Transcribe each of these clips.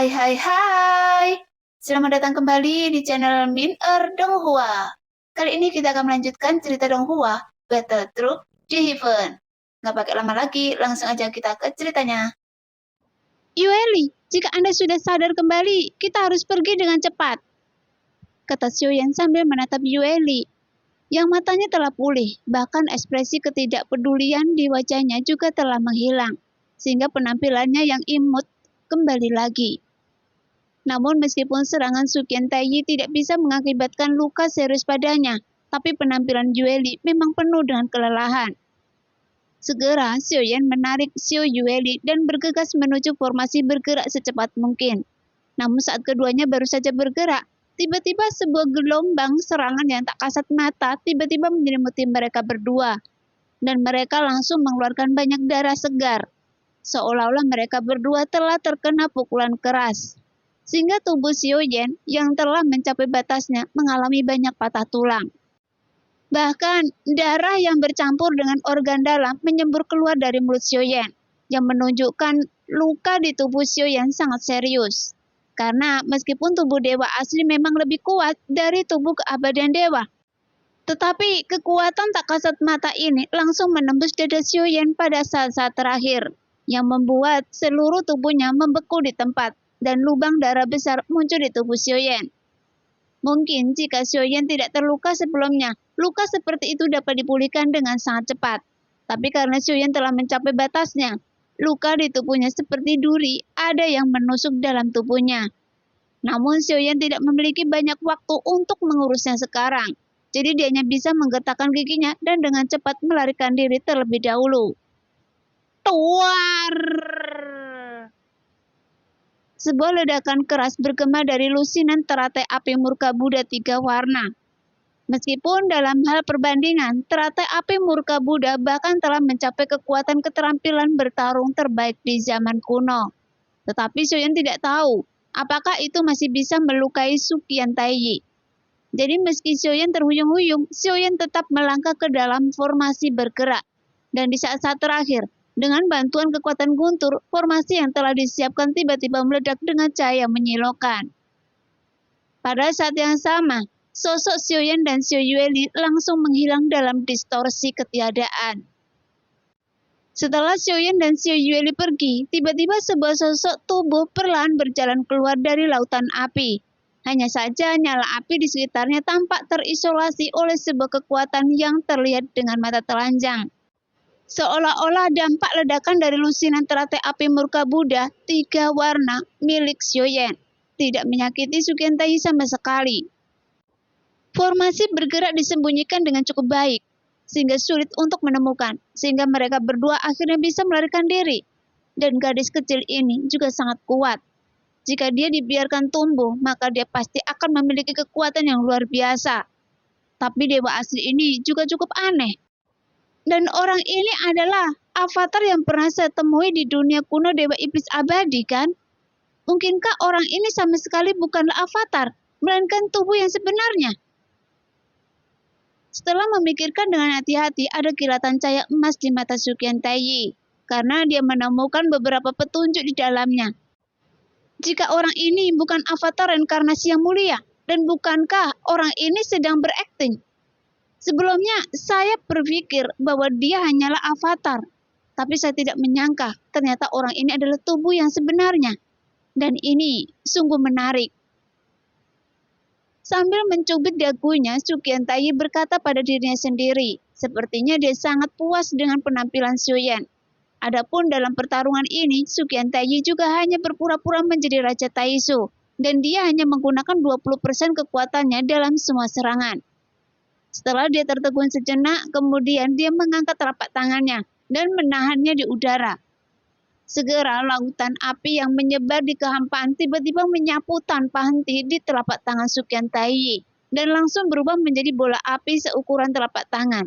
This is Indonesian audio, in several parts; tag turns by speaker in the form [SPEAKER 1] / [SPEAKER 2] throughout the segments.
[SPEAKER 1] Hai hai hai. Selamat datang kembali di channel Min Donghua. Kali ini kita akan melanjutkan cerita Donghua, Battle Troop di Heaven. Nggak pakai lama lagi, langsung aja kita ke ceritanya.
[SPEAKER 2] Yueli, jika Anda sudah sadar kembali, kita harus pergi dengan cepat, kata Xiuyan sambil menatap Yueli, yang matanya telah pulih, bahkan ekspresi ketidakpedulian di wajahnya juga telah menghilang, sehingga penampilannya yang imut kembali lagi. Namun meskipun serangan Suqian Taiyi tidak bisa mengakibatkan luka serius padanya, tapi penampilan Yueli memang penuh dengan kelelahan. Segera, Xiuyan menarik Xiu Yueli dan bergegas menuju formasi bergerak secepat mungkin. Namun saat keduanya baru saja bergerak, tiba-tiba sebuah gelombang serangan yang tak kasat mata tiba-tiba menyelimuti mereka berdua. Dan mereka langsung mengeluarkan banyak darah segar, seolah-olah mereka berdua telah terkena pukulan keras. Sehingga tubuh Xiuyan yang telah mencapai batasnya mengalami banyak patah tulang. Bahkan, darah yang bercampur dengan organ dalam menyembur keluar dari mulut Xiuyan, yang menunjukkan luka di tubuh Xiuyan sangat serius. Karena meskipun tubuh dewa asli memang lebih kuat dari tubuh keabadian dewa, tetapi kekuatan tak kasat mata ini langsung menembus dada Xiuyan pada saat-saat terakhir, yang membuat seluruh tubuhnya membeku di tempat, dan lubang darah besar muncul di tubuh Xiuyan. Mungkin jika Xiuyan tidak terluka sebelumnya, luka seperti itu dapat dipulihkan dengan sangat cepat. Tapi karena Xiuyan telah mencapai batasnya, luka di tubuhnya seperti duri, ada yang menusuk dalam tubuhnya. Namun Xiuyan tidak memiliki banyak waktu untuk mengurusnya sekarang. Jadi dia hanya bisa menggetakkan giginya dan dengan cepat melarikan diri terlebih dahulu. Tuar! Sebuah ledakan keras bergema dari lusinan teratai api murka Buddha 3 warna. Meskipun dalam hal perbandingan, teratai api murka Buddha bahkan telah mencapai kekuatan keterampilan bertarung terbaik di zaman kuno. Tetapi Xiuyan tidak tahu apakah itu masih bisa melukai Suqian Taiyi. Jadi meski Xiuyan terhuyung-huyung, Xiuyan tetap melangkah ke dalam formasi bergerak. Dan di saat-saat terakhir, dengan bantuan kekuatan guntur, formasi yang telah disiapkan tiba-tiba meledak dengan cahaya menyilaukan. Pada saat yang sama, sosok Xiuyan dan Xiu Yueli langsung menghilang dalam distorsi ketiadaan. Setelah Xiuyan dan Xiu Yueli pergi, tiba-tiba sebuah sosok tubuh perlahan berjalan keluar dari lautan api. Hanya saja nyala api di sekitarnya tampak terisolasi oleh sebuah kekuatan yang terlihat dengan mata telanjang. Seolah-olah dampak ledakan dari lusinan teratai api murka Buddha 3 warna milik Xiuyan tidak menyakiti Suqian Taiyi sama sekali. Formasi bergerak disembunyikan dengan cukup baik, sehingga sulit untuk menemukan, sehingga mereka berdua akhirnya bisa melarikan diri. Dan gadis kecil ini juga sangat kuat. Jika dia dibiarkan tumbuh, maka dia pasti akan memiliki kekuatan yang luar biasa. Tapi dewa asli ini juga cukup aneh. Dan orang ini adalah avatar yang pernah saya temui di dunia kuno Dewa Iblis Abadi, kan? Mungkinkah orang ini sama sekali bukanlah avatar, melainkan tubuh yang sebenarnya? Setelah memikirkan dengan hati-hati, ada kilatan cahaya emas di mata Suqian Taiyi, karena dia menemukan beberapa petunjuk di dalamnya. Jika orang ini bukan avatar reinkarnasi yang mulia, dan bukankah orang ini sedang berakting? Sebelumnya, saya berpikir bahwa dia hanyalah avatar. Tapi saya tidak menyangka ternyata orang ini adalah tubuh yang sebenarnya. Dan ini sungguh menarik. Sambil mencubit dagunya, Suqian Taiyi berkata pada dirinya sendiri. Sepertinya dia sangat puas dengan penampilan Xiuyan. Adapun dalam pertarungan ini, Suqian Taiyi juga hanya berpura-pura menjadi Raja Taisu. Dan dia hanya menggunakan 20% kekuatannya dalam semua serangan. Setelah dia tertegun sejenak, kemudian dia mengangkat telapak tangannya dan menahannya di udara. Segera lautan api yang menyebar di kehampaan tiba-tiba menyapu tanpa henti di telapak tangan Suqian Taiyi dan langsung berubah menjadi bola api seukuran telapak tangan.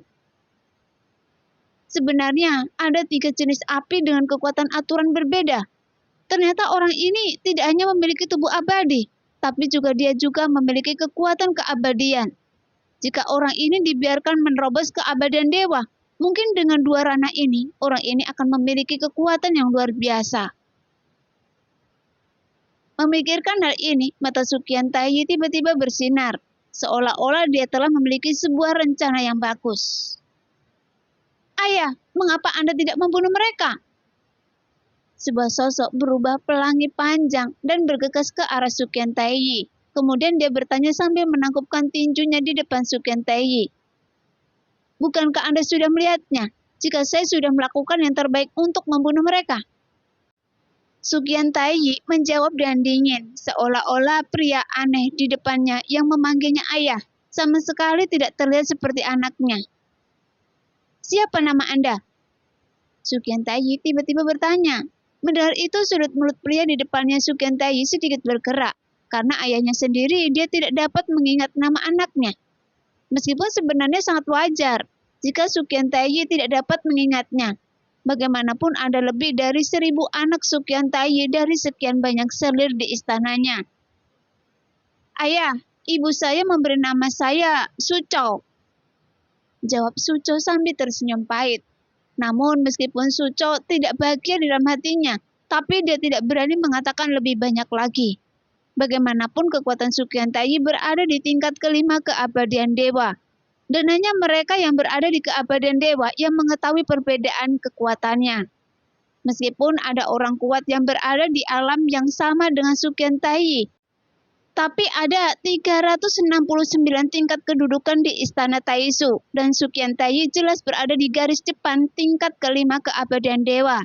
[SPEAKER 2] Sebenarnya ada 3 jenis api dengan kekuatan aturan berbeda. Ternyata orang ini tidak hanya memiliki tubuh abadi, tapi dia juga memiliki kekuatan keabadian. Jika orang ini dibiarkan menerobos keabadian dewa, mungkin dengan 2 ranah ini, orang ini akan memiliki kekuatan yang luar biasa. Memikirkan hal ini, mata Sukyan Taiyi tiba-tiba bersinar, seolah-olah dia telah memiliki sebuah rencana yang bagus. Ayah, mengapa Anda tidak membunuh mereka? Sebuah sosok berubah pelangi panjang dan bergegas ke arah Sukyan Taiyi. Kemudian dia bertanya sambil menangkupkan tinjunya di depan Sukyan Taiyi. Bukankah Anda sudah melihatnya? Jika saya sudah melakukan yang terbaik untuk membunuh mereka. Sukyan Taiyi menjawab dengan dingin, seolah-olah pria aneh di depannya yang memanggilnya ayah sama sekali tidak terlihat seperti anaknya. Siapa nama Anda? Sukyan Taiyi tiba-tiba bertanya. Mendengar itu, sudut mulut pria di depannya Sukyan Taiyi sedikit bergerak. Karena ayahnya sendiri, dia tidak dapat mengingat nama anaknya. Meskipun sebenarnya sangat wajar jika Sukyan Taiyi tidak dapat mengingatnya. Bagaimanapun ada lebih dari 1.000 anak Sukyan Taiyi dari sekian banyak selir di istananya. Ayah, ibu saya memberi nama saya Suco. Jawab Suco sambil tersenyum pahit. Namun meskipun Suco tidak bahagia di dalam hatinya, tapi dia tidak berani mengatakan lebih banyak lagi. Bagaimanapun kekuatan Sukyan Taiyi berada di tingkat kelima keabadian dewa. Dan hanya mereka yang berada di keabadian dewa yang mengetahui perbedaan kekuatannya. Meskipun ada orang kuat yang berada di alam yang sama dengan Sukyan Taiyi, tapi ada 369 tingkat kedudukan di Istana Taishu, dan Sukyan Taiyi jelas berada di garis depan tingkat kelima keabadian dewa.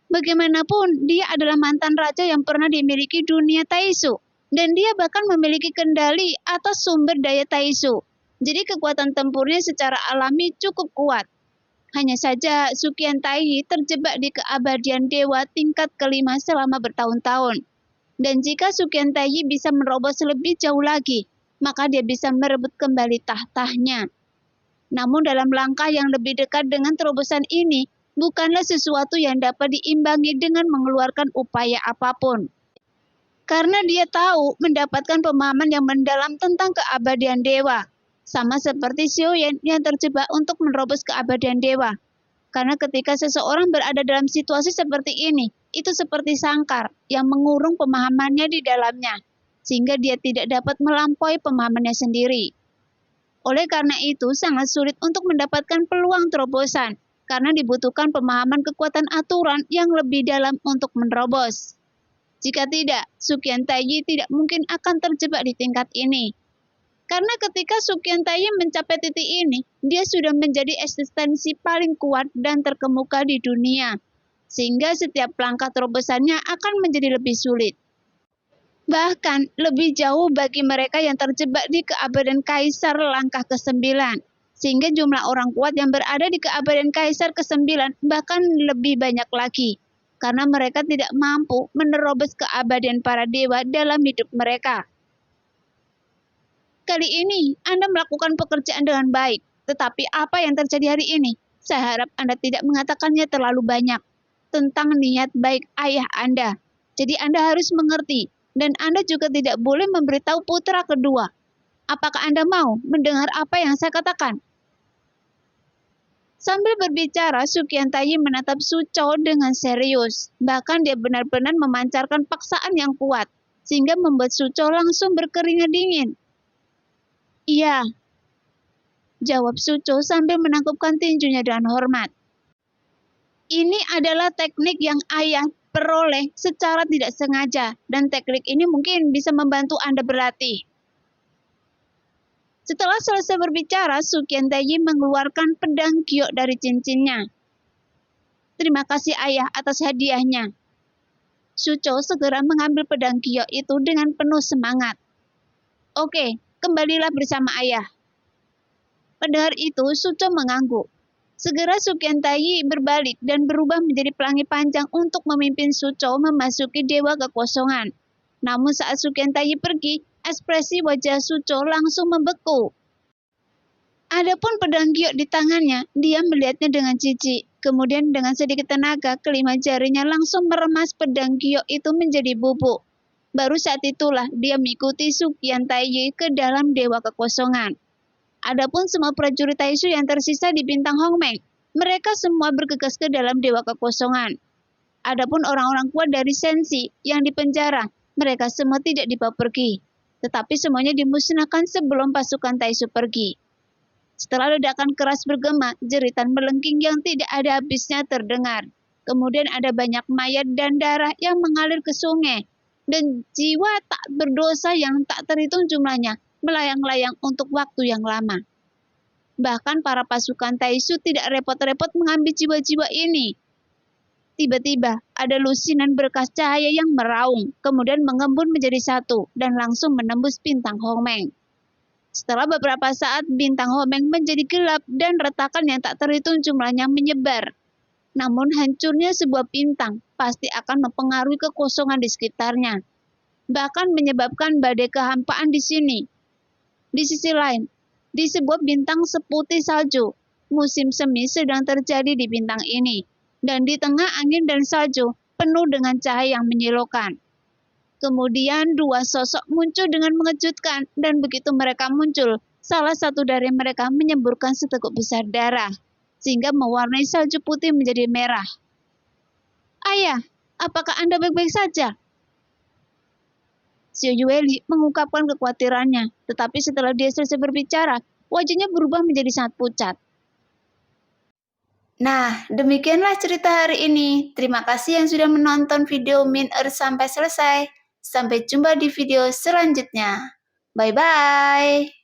[SPEAKER 2] Bagaimanapun, dia adalah mantan raja yang pernah dimiliki dunia Taishu, dan dia bahkan memiliki kendali atas sumber daya Taishu. Jadi kekuatan tempurnya secara alami cukup kuat. Hanya saja Sukyan Taiyi terjebak di keabadian dewa tingkat kelima selama bertahun-tahun. Dan jika Sukyan Taiyi bisa menerobos lebih jauh lagi, maka dia bisa merebut kembali tahtanya. Namun dalam langkah yang lebih dekat dengan terobosan ini, bukanlah sesuatu yang dapat diimbangi dengan mengeluarkan upaya apapun. Karena dia tahu mendapatkan pemahaman yang mendalam tentang keabadian dewa. Sama seperti Xiaoyan yang terjebak untuk menerobos keabadian dewa. Karena ketika seseorang berada dalam situasi seperti ini, itu seperti sangkar yang mengurung pemahamannya di dalamnya, sehingga dia tidak dapat melampaui pemahamannya sendiri. Oleh karena itu, sangat sulit untuk mendapatkan peluang terobosan, karena dibutuhkan pemahaman kekuatan aturan yang lebih dalam untuk menerobos. Jika tidak, Sukyan Taiyi tidak mungkin akan terjebak di tingkat ini. Karena ketika Sukyan Taiyi mencapai titik ini, dia sudah menjadi eksistensi paling kuat dan terkemuka di dunia. Sehingga setiap langkah terobosannya akan menjadi lebih sulit. Bahkan lebih jauh bagi mereka yang terjebak di keabadian Kaisar langkah ke-9. Sehingga jumlah orang kuat yang berada di keabadian Kaisar ke-9 bahkan lebih banyak lagi. Karena mereka tidak mampu menerobos keabadian para dewa dalam hidup mereka. Kali ini, Anda melakukan pekerjaan dengan baik. Tetapi apa yang terjadi hari ini? Saya harap Anda tidak mengatakannya terlalu banyak tentang niat baik ayah Anda. Jadi Anda harus mengerti, dan Anda juga tidak boleh memberitahu putra kedua. Apakah Anda mau mendengar apa yang saya katakan? Sambil berbicara, Sukyan Taiyi menatap Suco dengan serius. Bahkan dia benar-benar memancarkan paksaan yang kuat, sehingga membuat Suco langsung berkeringat dingin. Iya, jawab Suco sambil menangkupkan tinjunya dengan hormat. Ini adalah teknik yang ayah peroleh secara tidak sengaja, dan teknik ini mungkin bisa membantu Anda berlatih. Setelah selesai berbicara, Sukyan Taiyi mengeluarkan pedang giok dari cincinnya. Terima kasih ayah atas hadiahnya. Suco segera mengambil pedang giok itu dengan penuh semangat. Oke, kembalilah bersama ayah. Mendengar itu, Suco mengangguk. Segera Sukyan Taiyi berbalik dan berubah menjadi pelangi panjang untuk memimpin Suco memasuki Dewa Kekosongan. Namun saat Sukyan Taiyi pergi, ekspresi wajah Suco langsung membeku. Adapun pedang giok di tangannya, dia melihatnya dengan jijik. Kemudian dengan sedikit tenaga, kelima jarinya langsung meremas pedang giok itu menjadi bubuk. Baru saat itulah dia mengikuti Sukyan Taiyi ke dalam Dewa Kekosongan. Adapun semua prajurit Taishu yang tersisa di bintang Hongmeng, mereka semua bergegas ke dalam Dewa Kekosongan. Adapun orang-orang kuat dari Senshi yang dipenjara, mereka semua tidak dibawa pergi, tetapi semuanya dimusnahkan sebelum pasukan Taishu pergi. Setelah ledakan keras bergema, jeritan melengking yang tidak ada habisnya terdengar. Kemudian ada banyak mayat dan darah yang mengalir ke sungai. Dan jiwa tak berdosa yang tak terhitung jumlahnya melayang-layang untuk waktu yang lama. Bahkan para pasukan Taishu tidak repot-repot mengambil jiwa-jiwa ini. Tiba-tiba ada lusinan berkas cahaya yang meraung, kemudian mengembun menjadi satu dan langsung menembus bintang Hongmeng. Setelah beberapa saat, bintang Hongmeng menjadi gelap dan retakan yang tak terhitung jumlahnya menyebar. Namun hancurnya sebuah bintang pasti akan mempengaruhi kekosongan di sekitarnya, bahkan menyebabkan badai kehampaan di sini. Di sisi lain, di sebuah bintang seputih salju, musim semi sedang terjadi di bintang ini, dan di tengah angin dan salju penuh dengan cahaya yang menyilaukan. Kemudian dua sosok muncul dengan mengejutkan, dan begitu mereka muncul, salah satu dari mereka menyemburkan seteguk besar darah, sehingga mewarnai salju putih menjadi merah. Ayah, apakah Anda baik-baik saja? Xiao Yueli mengungkapkan kekhawatirannya, tetapi setelah dia selesai berbicara, wajahnya berubah menjadi sangat pucat.
[SPEAKER 1] Nah, demikianlah cerita hari ini. Terima kasih yang sudah menonton video Min Earth sampai selesai. Sampai jumpa di video selanjutnya. Bye-bye.